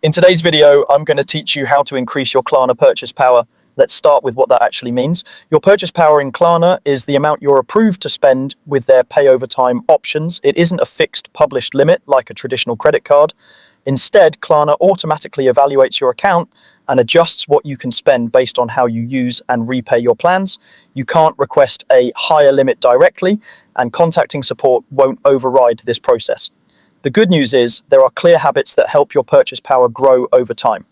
In today's video, I'm going to teach you how to increase your Klarna purchase power. Let's start with what that actually means. Your purchase power in Klarna is the amount you're approved to spend with their pay over time options. It isn't a fixed published limit like a traditional credit card. Instead, Klarna automatically evaluates your account and adjusts what you can spend based on how you use and repay your plans. You can't request a higher limit directly, and contacting support won't override this process. The good news is there are clear habits that help your purchase power grow over time.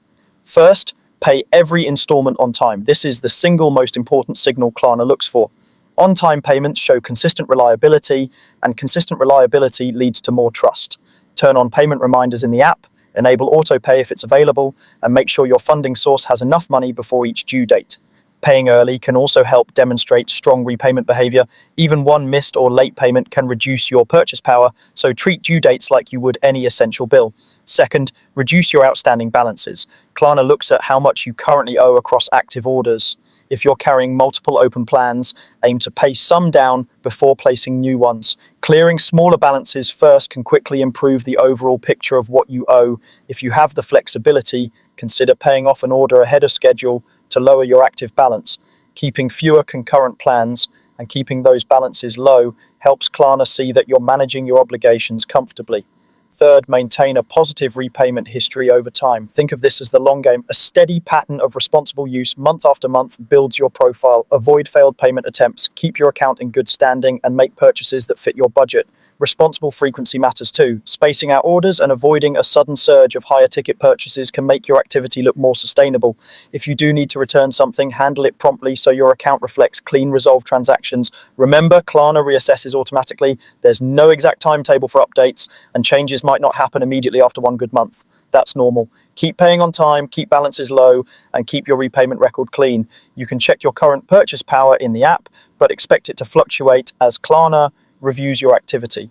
First, pay every installment on time. This is the single most important signal Klarna looks for. On-time payments show consistent reliability, and consistent reliability leads to more trust. Turn on payment reminders in the app, enable autopay if it's available, and make sure your funding source has enough money before each due date. Paying early can also help demonstrate strong repayment behavior. Even one missed or late payment can reduce your purchase power, so treat due dates like you would any essential bill. Second, reduce your outstanding balances. Klarna looks at how much you currently owe across active orders. If you're carrying multiple open plans, aim to pay some down before placing new ones. Clearing smaller balances first can quickly improve the overall picture of what you owe. If you have the flexibility, consider paying off an order ahead of schedule to lower your active balance. Keeping fewer concurrent plans and keeping those balances low helps Klarna see that you're managing your obligations comfortably. Third, maintain a positive repayment history over time. Think of this as the long game. A steady pattern of responsible use month after month builds your profile. Avoid failed payment attempts, keep your account in good standing, and make purchases that fit your budget. Responsible frequency matters too. Spacing out orders and avoiding a sudden surge of higher ticket purchases can make your activity look more sustainable. If you do need to return something, handle it promptly so your account reflects clean, resolved transactions. Remember, Klarna reassesses automatically. There's no exact timetable for updates, and changes might not happen immediately after one good month. That's normal. Keep paying on time, keep balances low, and keep your repayment record clean. You can check your current purchase power in the app, but expect it to fluctuate as Klarna reviews your activity.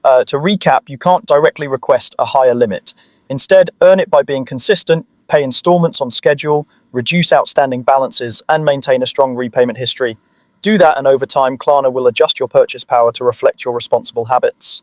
To recap, you can't directly request a higher limit. Instead, earn it by being consistent, pay installments on schedule, reduce outstanding balances, and maintain a strong repayment history. Do that, and over time, Klarna will adjust your purchase power to reflect your responsible habits.